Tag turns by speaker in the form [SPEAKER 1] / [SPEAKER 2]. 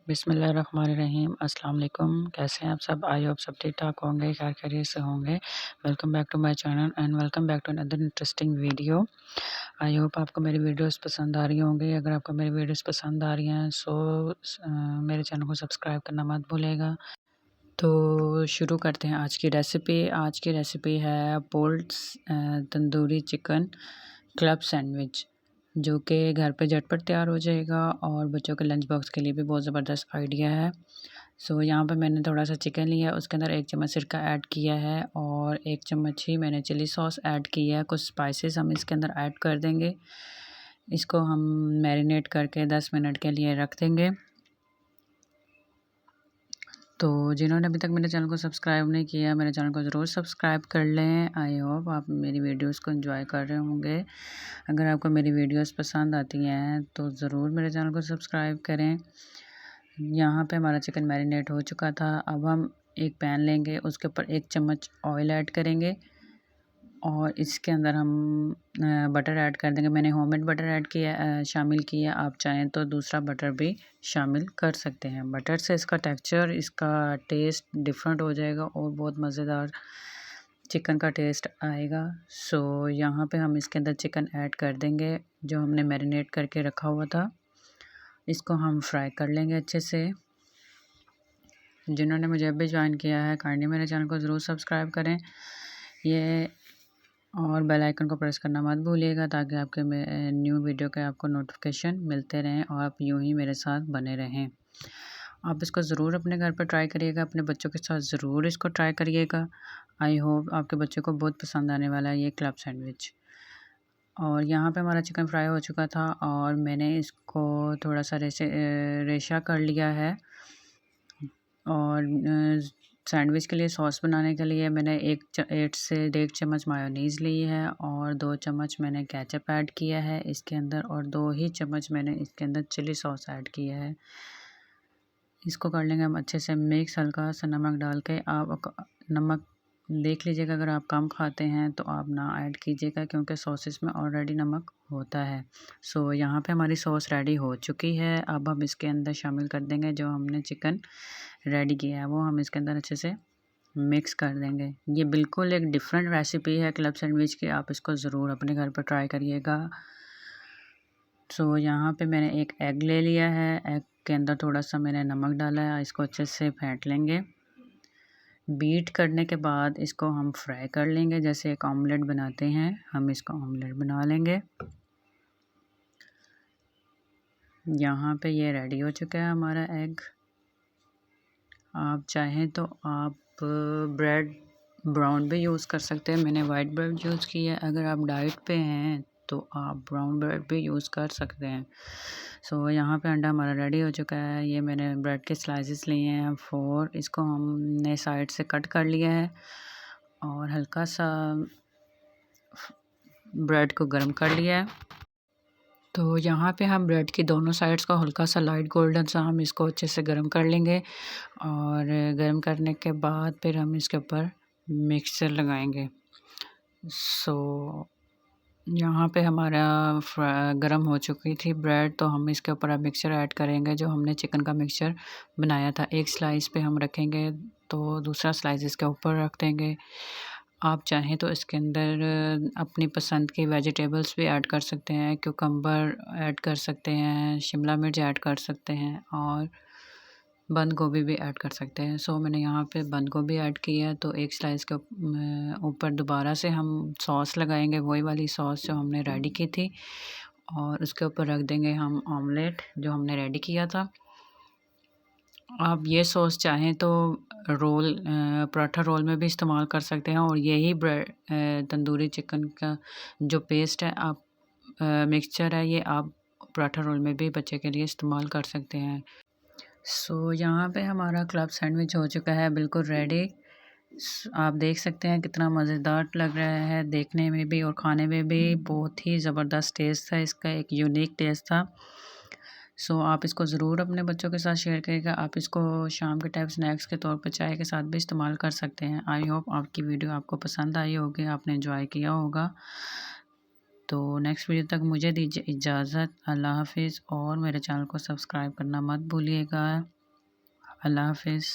[SPEAKER 1] बिस्मिल्लाहिर्रहमानिर्रहीम। अस्सलाम वालेकुम। कैसे हैं आप सब? आई होप सब ठीक ठाक होंगे, खैर खैरियत से होंगे। Welcome back to my channel and welcome back to another interesting video. I hope आपको मेरी वीडियोस पसंद आ रही होंगी। अगर आपको मेरी वीडियोस पसंद आ रही हैं मेरे चैनल को सब्सक्राइब करना मत भूलिएगा। तो शुरू करते हैं आज की रेसिपी। आज की रेसिपी है polled tandoori chicken club sandwich, जो कि घर पे झटपट तैयार हो जाएगा और बच्चों के लंच बॉक्स के लिए भी बहुत ज़बरदस्त आइडिया है। यहाँ पे मैंने थोड़ा सा चिकन लिया, उसके अंदर 1 चम्मच सिरका ऐड किया है और 1 चम्मच ही मैंने चिली सॉस ऐड की है। कुछ स्पाइसेस हम इसके अंदर ऐड कर देंगे। इसको हम मैरिनेट करके 10 मिनट के लिए रख देंगे। तो जिन्होंने अभी तक मेरे चैनल को सब्सक्राइब नहीं किया, मेरे चैनल को ज़रूर सब्सक्राइब कर लें। आई होप आप मेरी वीडियोस को एंजॉय कर रहे होंगे। अगर आपको मेरी वीडियोस पसंद आती हैं तो ज़रूर मेरे चैनल को सब्सक्राइब करें। यहाँ पे हमारा चिकन मैरिनेट हो चुका था। अब हम एक पैन लेंगे, उसके ऊपर 1 चम्मच ऑयल ऐड करेंगे और इसके अंदर हम बटर ऐड कर देंगे। मैंने होममेड बटर ऐड किया शामिल किया। आप चाहें तो दूसरा बटर भी शामिल कर सकते हैं। बटर से इसका टेक्सचर, इसका टेस्ट डिफरेंट हो जाएगा और बहुत मज़ेदार चिकन का टेस्ट आएगा। यहाँ पे हम इसके अंदर चिकन ऐड कर देंगे जो हमने मैरिनेट करके रखा हुआ था। इसको हम फ्राई कर लेंगे अच्छे से। जिन्होंने मुझे अभी ज्वाइन किया है, काइंडली मेरे चैनल को ज़रूर सब्सक्राइब करें ये और बेल आइकन को प्रेस करना मत भूलिएगा, ताकि आपके न्यू वीडियो के आपको नोटिफिकेशन मिलते रहें और आप यूं ही मेरे साथ बने रहें। आप इसको ज़रूर अपने घर पर ट्राई करिएगा, अपने बच्चों के साथ ज़रूर इसको ट्राई करिएगा। आई होप आपके बच्चों को बहुत पसंद आने वाला है ये क्लब सैंडविच। और यहाँ पे हमारा चिकन फ्राई हो चुका था और मैंने इसको थोड़ा सा रेशा कर लिया है। और सैंडविच के लिए सॉस बनाने के लिए मैंने 8 से 1.5 चम्मच मायोनीज़ ली है और 2 चम्मच मैंने केचप ऐड किया है इसके अंदर और 2 ही चम्मच मैंने इसके अंदर चिली सॉस ऐड किया है। इसको कर लेंगे हम अच्छे से मिक्स। हल्का सा नमक डाल के, आप नमक देख लीजिएगा, अगर आप कम खाते हैं तो आप ना ऐड कीजिएगा, क्योंकि सॉसेस में ऑलरेडी नमक होता है। यहाँ पे हमारी सॉस रेडी हो चुकी है। अब हम इसके अंदर शामिल कर देंगे जो हमने चिकन रेडी किया है, वो हम इसके अंदर अच्छे से मिक्स कर देंगे। ये बिल्कुल एक डिफरेंट रेसिपी है क्लब सैंडविच की, आप इसको ज़रूर अपने घर पर ट्राई करिएगा। यहाँ पे मैंने एक एग ले लिया है। एग के अंदर थोड़ा सा मैंने नमक डाला है। इसको अच्छे से फेंट लेंगे। बीट करने के बाद इसको हम फ्राई कर लेंगे, जैसे एक ऑमलेट बनाते हैं हम इसको ऑमलेट बना लेंगे। यहाँ पे ये रेडी हो चुका है हमारा एग। आप चाहें तो आप ब्रेड ब्राउन भी यूज़ कर सकते हैं। मैंने वाइट ब्रेड यूज़ की है। अगर आप डाइट पे हैं तो आप ब्राउन ब्रेड भी यूज़ कर सकते हैं। यहाँ पे अंडा हमारा रेडी हो चुका है। ये मैंने ब्रेड के स्लाइसेस लिए हैं 4। इसको हमने साइड से कट कर लिया है और हल्का सा ब्रेड को गर्म कर लिया है। यहाँ पे हम ब्रेड की दोनों साइड्स को हल्का सा लाइट गोल्डन सा हम इसको अच्छे से गर्म कर लेंगे और गर्म करने के बाद फिर हम इसके ऊपर मिक्सचर लगाएंगे। यहाँ पे हमारा गर्म हो चुकी थी ब्रेड, तो हम इसके ऊपर अब मिक्सचर ऐड करेंगे जो हमने चिकन का मिक्सचर बनाया था। एक स्लाइस पे हम रखेंगे तो दूसरा स्लाइस इसके ऊपर रख देंगे। आप चाहें तो इसके अंदर अपनी पसंद की वेजिटेबल्स भी ऐड कर सकते हैं। क्यूकम्बर ऐड कर सकते हैं, शिमला मिर्च ऐड कर सकते हैं और बंद गोभी भी ऐड कर सकते हैं। मैंने यहाँ पे बंद गोभी ऐड की है। तो एक स्लाइस के ऊपर दोबारा से हम सॉस लगाएंगे, वही वाली सॉस जो हमने रेडी की थी, और उसके ऊपर रख देंगे हम ऑमलेट जो हमने रेडी किया था। आप ये सॉस चाहें तो पराठा रोल में भी इस्तेमाल कर सकते हैं और यही ब्रेड तंदूरी चिकन का जो पेस्ट है, आप मिक्सचर है, ये आप पराठा रोल में भी बच्चे के लिए इस्तेमाल कर सकते हैं। यहाँ पे हमारा क्लब सैंडविच हो चुका है, बिल्कुल रेडी। आप देख सकते हैं कितना मज़ेदार लग रहा है देखने में भी और खाने में भी बहुत ही ज़बरदस्त टेस्ट था इसका, एक यूनिक टेस्ट था। आप इसको ज़रूर अपने बच्चों के साथ शेयर करिएगा। आप इसको शाम के टाइम स्नैक्स के तौर पर चाय के साथ भी इस्तेमाल कर सकते हैं। आई होप आपकी वीडियो आपको पसंद आई होगी, आपने एंजॉय किया होगा। तो नेक्स्ट वीडियो तक मुझे दीजिए इजाज़त। अल्लाह हाफिज़ और मेरे चैनल को सब्सक्राइब करना मत भूलिएगा। अल्लाह हाफ़िज़।